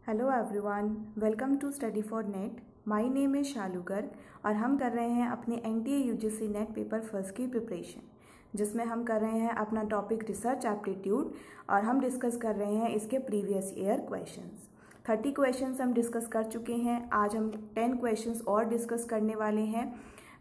Hello everyone, welcome to study for NET. My name is Shalu Garg और हम कर रहे हैं अपने NTA UGC NET paper first की प्रिपरेशन, जिसमें हम कर रहे हैं अपना टॉपिक रिसर्च एप्टीट्यूड और हम डिस्कस कर रहे हैं इसके प्रीवियस ईयर क्वेश्चंस। 30 क्वेश्चंस हम डिस्कस कर चुके हैं। आज हम 10 क्वेश्चंस और डिस्कस करने वाले हैं।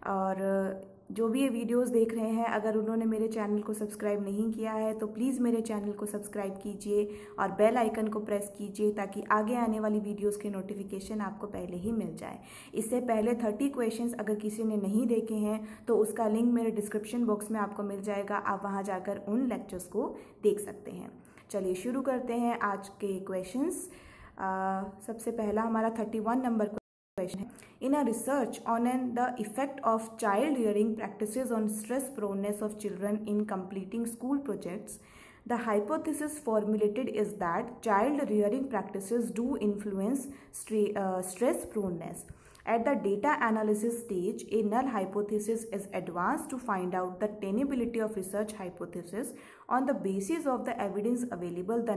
और जो भी ये वीडियोस देख रहे हैं, अगर उन्होंने मेरे चैनल को सब्सक्राइब नहीं किया है तो प्लीज़ मेरे चैनल को सब्सक्राइब कीजिए और बेल आइकन को प्रेस कीजिए ताकि आगे आने वाली वीडियोस के नोटिफिकेशन आपको पहले ही मिल जाए। इससे पहले 30 क्वेश्चंस अगर किसी ने नहीं देखे हैं तो उसका लिंक मेरे डिस्क्रिप्शन बॉक्स में आपको मिल जाएगा। आप वहाँ जाकर उन लेक्चर्स को देख सकते हैं। चलिए शुरू करते हैं आज के क्वेश्चंस। सबसे पहला हमारा 31 नंबर question है। In a research on the effect of child rearing practices on stress proneness of children in completing school projects, the hypothesis formulated is that child rearing practices do influence stress proneness. At the data analysis stage, a null hypothesis is advanced to find out the tenability of research hypothesis. On the basis of the evidence available, the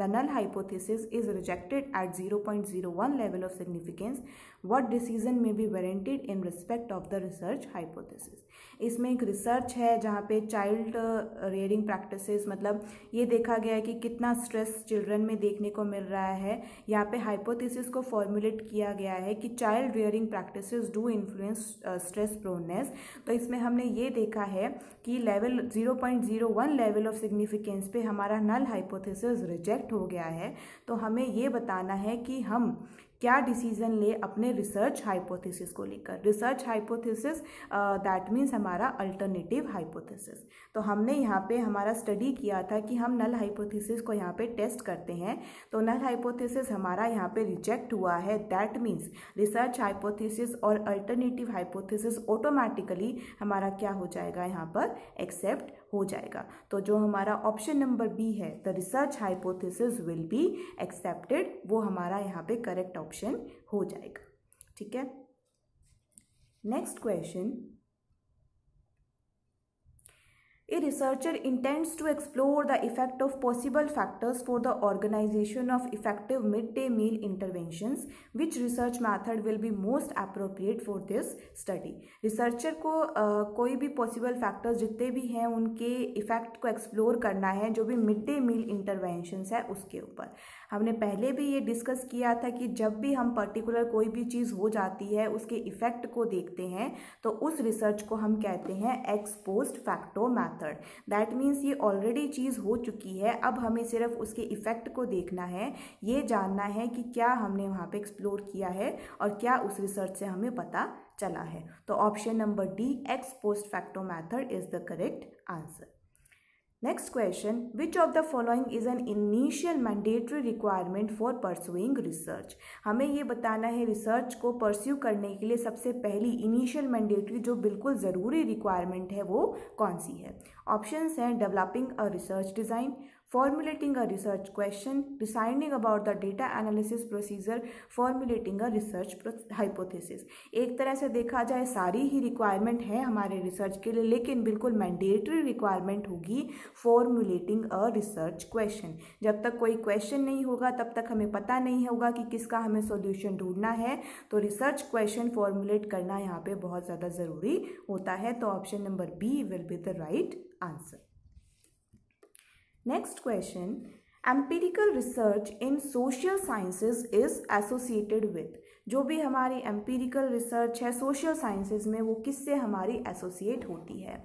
null hypothesis is rejected at 0.01 level of significance. What decision may be warranted in respect of the research hypothesis? इसमें एक research है जहाँ पे child rearing practices, मतलब ये देखा गया है कि कितना स्ट्रेस चिल्ड्रन में देखने को मिल रहा है। यहाँ पे हाइपोथेसिस को फॉर्मुलेट किया गया है कि child rearing practices do influence stress proneness. तो इसमें हमने ये देखा है कि लेवल 0.01 लेवल ऑफ सिग्निफिकेंस पे हमारा नल हाइपोथेसिस रिजेक्ट हो गया है। तो हमें ये बताना है कि हम क्या डिसीजन ले अपने रिसर्च हाइपोथेसिस को लेकर। रिसर्च हाइपोथेसिस दैट मीन्स हमारा अल्टरनेटिव हाइपोथेसिस। तो हमने यहाँ पे हमारा स्टडी किया था कि हम नल हाइपोथेसिस को यहाँ पे टेस्ट करते हैं। तो नल हाइपोथेसिस हमारा यहाँ पे रिजेक्ट हुआ है। दैट मीन्स रिसर्च हाइपोथेसिस और अल्टरनेटिव हाइपोथेसिस ऑटोमेटिकली हमारा क्या हो जाएगा, यहाँ पर एक्सेप्ट हो जाएगा। तो जो हमारा ऑप्शन नंबर बी है, the research hypothesis will be accepted, वो हमारा यहाँ पे करेक्ट ऑप्शन हो जाएगा। ठीक है, next question. A researcher intends to explore the effect of possible factors for the organization of effective midday meal interventions. Which research method will be most appropriate for this study? Researcher को कोई भी possible factors जितने भी हैं उनके effect को explore करना है, जो भी मिड डे मील इंटरवेंशंस है उसके ऊपर। हमने पहले भी ये डिस्कस किया था कि जब भी हम पर्टिकुलर कोई भी चीज़ हो जाती है उसके इफेक्ट को देखते हैं तो उस रिसर्च को हम कहते हैं x post facto method. That means ये ऑलरेडी चीज़ हो चुकी है, अब हमें सिर्फ उसके इफेक्ट को देखना है, ये जानना है कि क्या हमने वहाँ पे एक्सप्लोर किया है और क्या उस रिसर्च से हमें पता चला है। तो option number D, x post facto method is the correct answer. Next question, which of the following is an initial mandatory requirement for pursuing research? हमें ये बताना है रिसर्च को परस्यू करने के लिए सबसे पहली इनिशियल मैंडेटरी जो बिल्कुल ज़रूरी रिक्वायरमेंट है वो कौन सी है? ऑप्शंस हैं developing a research design, formulating a research question, deciding about the data analysis procedure, formulating a research hypothesis। एक तरह से देखा जाए सारी ही रिक्वायरमेंट है हमारे रिसर्च के लिए, लेकिन बिल्कुल मैंडेटरी रिक्वायरमेंट होगी फॉर्मुलेटिंग अ रिसर्च क्वेश्चन। जब तक कोई क्वेश्चन नहीं होगा तब तक हमें पता नहीं होगा कि किसका हमें सॉल्यूशन ढूंढना है। तो रिसर्च क्वेश्चन फॉर्मुलेट करना यहाँ पे बहुत ज़्यादा ज़रूरी होता है। तो option number B will be the right answer. Next question, empirical research in social sciences is associated with। जो भी हमारी एम्पिरिकल रिसर्च है सोशल साइंसेज में वो किससे हमारी एसोसिएट होती है?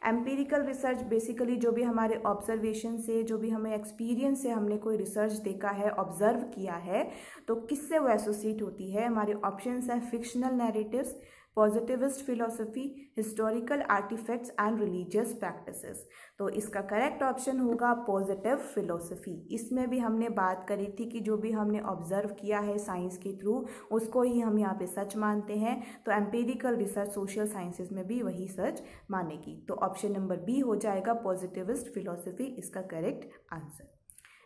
एम्पिरिकल रिसर्च बेसिकली जो भी हमारे ऑब्जर्वेशन से, जो भी हमें एक्सपीरियंस से हमने कोई रिसर्च देखा है, ऑब्जर्व किया है, तो किससे वो एसोसिएट होती है? हमारे ऑप्शंस हैं fictional narratives, positivist philosophy, historical artefacts and religious practices. तो इसका करेक्ट ऑप्शन होगा पॉजिटिव फिलोसफी। इसमें भी हमने बात करी थी कि जो भी हमने ऑब्जर्व किया है साइंस के थ्रू उसको ही हम यहाँ पे सच मानते हैं। तो एम्पिरिकल रिसर्च सोशल साइंसेज में भी वही सच मानेगी। तो ऑप्शन नंबर बी हो जाएगा पॉजिटिविस्ट फिलोसफी, इसका correct answer.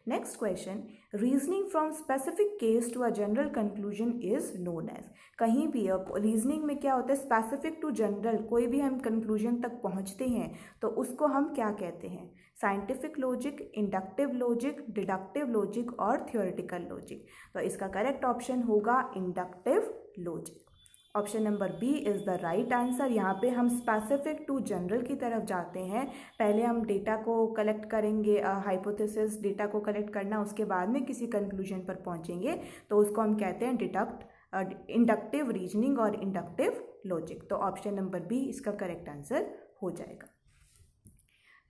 Next question, reasoning from specific case to a general conclusion is known as. कहीं भी रीजनिंग में क्या होता है, स्पेसिफिक टू जनरल, कोई भी हम कंक्लूजन तक पहुंचते हैं तो उसको हम क्या कहते हैं, scientific logic, inductive logic, deductive logic और थ्योरेटिकल लॉजिक। तो इसका करेक्ट ऑप्शन होगा inductive logic. Option number B is the right answer. यहाँ पे हम स्पेसिफिक टू जनरल की तरफ जाते हैं। पहले हम डेटा को कलेक्ट करेंगे, हाइपोथेसिस डेटा को कलेक्ट करना, उसके बाद में किसी कंक्लूजन पर पहुँचेंगे तो उसको हम कहते हैं इंडक्टिव रीजनिंग और इंडक्टिव लॉजिक। तो ऑप्शन नंबर बी इसका करेक्ट आंसर हो जाएगा।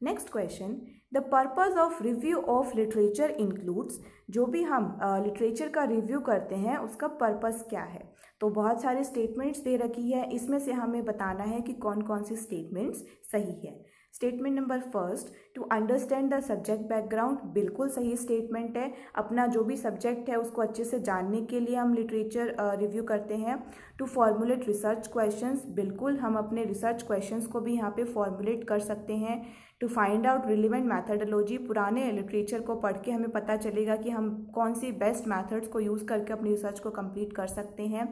Next question, the purpose of review of literature includes. जो भी हम लिटरेचर का रिव्यू करते हैं उसका पर्पज़ क्या है। तो बहुत सारे स्टेटमेंट्स दे रखी है, इसमें से हमें बताना है कि कौन कौन सी स्टेटमेंट्स सही है। Statement number first, to understand the subject background, बिल्कुल सही स्टेटमेंट है। अपना जो भी सब्जेक्ट है उसको अच्छे से जानने के लिए हम लिटरेचर रिव्यू करते हैं। टू फॉर्मुलेट रिसर्च क्वेश्चंस, बिल्कुल हम अपने रिसर्च क्वेश्चंस को भी यहाँ पे फॉर्मुलेट कर सकते हैं। To find out relevant methodology, पुराने लिटरेचर को पढ़ के हमें पता चलेगा कि हम कौन सी बेस्ट मैथड्स को यूज़ करके अपनी रिसर्च को कंप्लीट कर सकते हैं।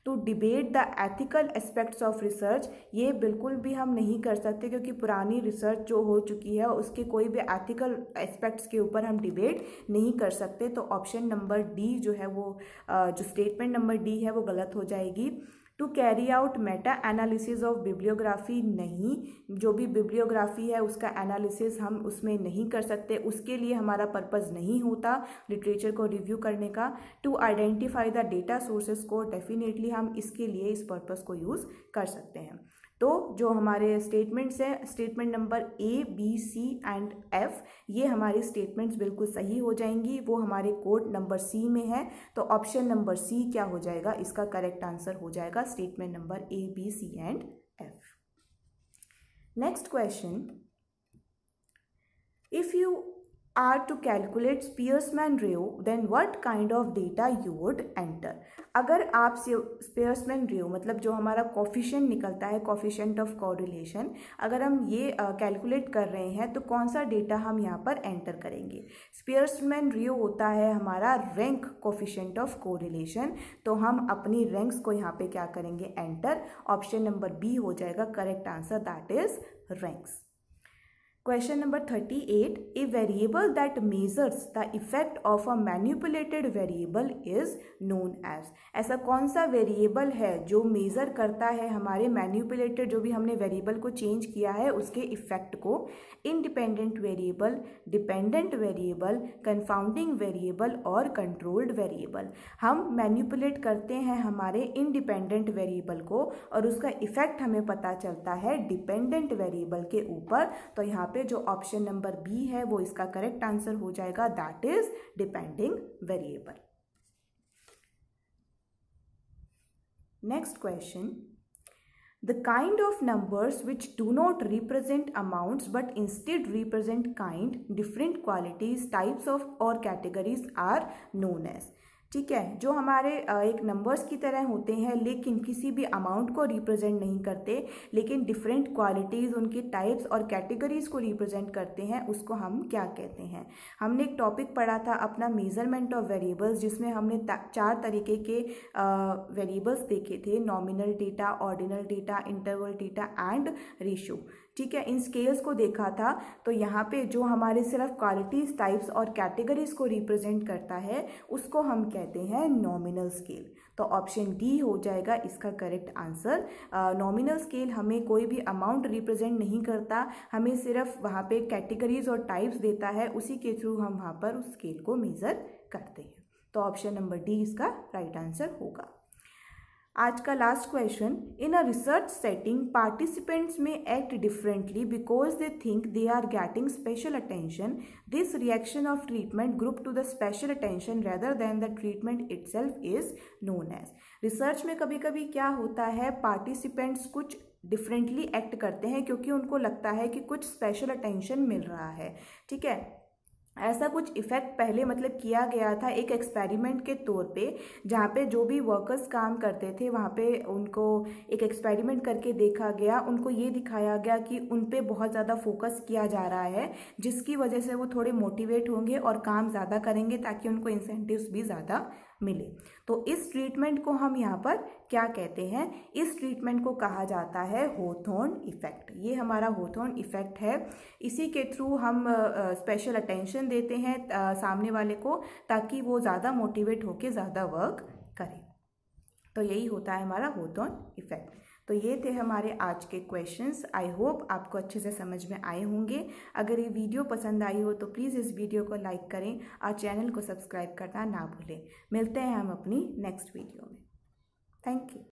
To debate the ethical aspects of research, ये बिल्कुल भी हम नहीं कर सकते क्योंकि पुरानी रिसर्च जो हो चुकी है उसके कोई भी एथिकल एस्पेक्ट्स के ऊपर हम डिबेट नहीं कर सकते। तो ऑप्शन नंबर डी जो है वो जो स्टेटमेंट नंबर डी है वो गलत हो जाएगी। To carry out meta analysis of bibliography, नहीं, जो भी बिब्लियोग्राफी है उसका एनालिसिस हम उसमें नहीं कर सकते, उसके लिए हमारा पर्पज़ नहीं होता लिटरेचर को रिव्यू करने का। To identify the data sources को, डेफिनेटली हम इसके लिए इस पर्पज़ को यूज़ कर सकते हैं। तो जो हमारे स्टेटमेंट्स हैं, statement number A, B, C and F, ये हमारी स्टेटमेंट्स बिल्कुल सही हो जाएंगी, वो हमारे कोड नंबर सी में है। तो ऑप्शन नंबर सी क्या हो जाएगा, इसका करेक्ट आंसर हो जाएगा statement number A, B, C and F. Next question, if you are to calculate Spearman ratio, then what kind of data you would enter। अगर आप Spearman ratio मतलब जो हमारा कोफिशिएंट निकलता है, कोफिशिएंट ऑफ कोरिलेशन, अगर हम ये कैलकुलेट कर रहे हैं तो कौन सा डेटा हम यहाँ पर एंटर करेंगे। Spearman ratio होता है हमारा रैंक कोफिशिएंट ऑफ कोरिलेशन, तो हम अपनी रैंक्स को यहाँ पे क्या करेंगे, एंटर। ऑप्शन नंबर बी हो जाएगा correct answer, that is ranks. Question number 38, a variable that measures the effect of a manipulated variable is known as। ऐसा कौन सा वेरिएबल है जो मेज़र करता है हमारे मैनिपुलेटेड, जो भी हमने वेरिएबल को चेंज किया है उसके इफेक्ट को। Independent variable, dependent variable, confounding variable और कंट्रोल्ड वेरिएबल। हम मैनिपुलेट करते हैं हमारे इंडिपेंडेंट वेरिएबल को और उसका इफेक्ट हमें पता चलता है डिपेंडेंट वेरिएबल के ऊपर। तो यहाँ पे जो ऑप्शन नंबर बी है वो इसका करेक्ट आंसर हो जाएगा, that is depending variable. Next question, the kind of numbers which do not represent amounts but instead represent kind, different qualities, types of or categories are known as। ठीक है, जो हमारे एक नंबर्स की तरह होते हैं लेकिन किसी भी अमाउंट को रिप्रेजेंट नहीं करते, लेकिन डिफरेंट क्वालिटीज़, उनके टाइप्स और कैटेगरीज को रिप्रेजेंट करते हैं, उसको हम क्या कहते हैं। हमने एक टॉपिक पढ़ा था अपना मेजरमेंट ऑफ वेरिएबल्स, जिसमें हमने 4 तरीके के वेरिएबल्स देखे थे, nominal data, ordinal data, interval data and ratio. ठीक है, इन स्केल्स को देखा था। तो यहाँ पे जो हमारे सिर्फ क्वालिटीज, टाइप्स और कैटेगरीज को रिप्रेजेंट करता है उसको हम कहते हैं नॉमिनल स्केल। तो ऑप्शन डी हो जाएगा इसका करेक्ट आंसर। नॉमिनल स्केल हमें कोई भी अमाउंट रिप्रेजेंट नहीं करता, हमें सिर्फ वहाँ पे कैटेगरीज और टाइप्स देता है, उसी के थ्रू हम वहाँ पर उस स्केल को मेज़र करते हैं। तो ऑप्शन नंबर डी इसका राइट आंसर होगा। आज का last question, in a research setting participants में act differently because they think they are getting special attention, this reaction of treatment group to the special attention rather than the treatment itself is known as. Research में कभी कभी क्या होता है, participants कुछ differently act करते हैं क्योंकि उनको लगता है कि कुछ स्पेशल अटेंशन मिल रहा है। ठीक है, ऐसा कुछ इफ़ेक्ट पहले मतलब किया गया था एक एक्सपेरिमेंट के तौर पे, जहाँ पे जो भी वर्कर्स काम करते थे वहाँ पे उनको एक एक्सपेरिमेंट करके देखा गया, उनको ये दिखाया गया कि उन पे बहुत ज़्यादा फोकस किया जा रहा है, जिसकी वजह से वो थोड़े मोटिवेट होंगे और काम ज़्यादा करेंगे ताकि उनको इंसेंटिव्स भी ज़्यादा मिले। तो इस ट्रीटमेंट को हम यहाँ पर क्या कहते हैं, इस ट्रीटमेंट को कहा जाता है होथोर्न इफेक्ट। ये हमारा होथोर्न इफेक्ट है। इसी के थ्रू हम स्पेशल अटेंशन देते हैं सामने वाले को, ताकि वो ज़्यादा मोटिवेट होकर ज़्यादा वर्क करे। तो यही होता है हमारा होथोर्न इफेक्ट। तो ये थे हमारे आज के क्वेश्चंस। आई होप आपको अच्छे से समझ में आए होंगे। अगर ये वीडियो पसंद आई हो तो प्लीज़ इस वीडियो को लाइक करें और चैनल को सब्सक्राइब करना ना भूलें। मिलते हैं हम अपनी नेक्स्ट वीडियो में। Thank you.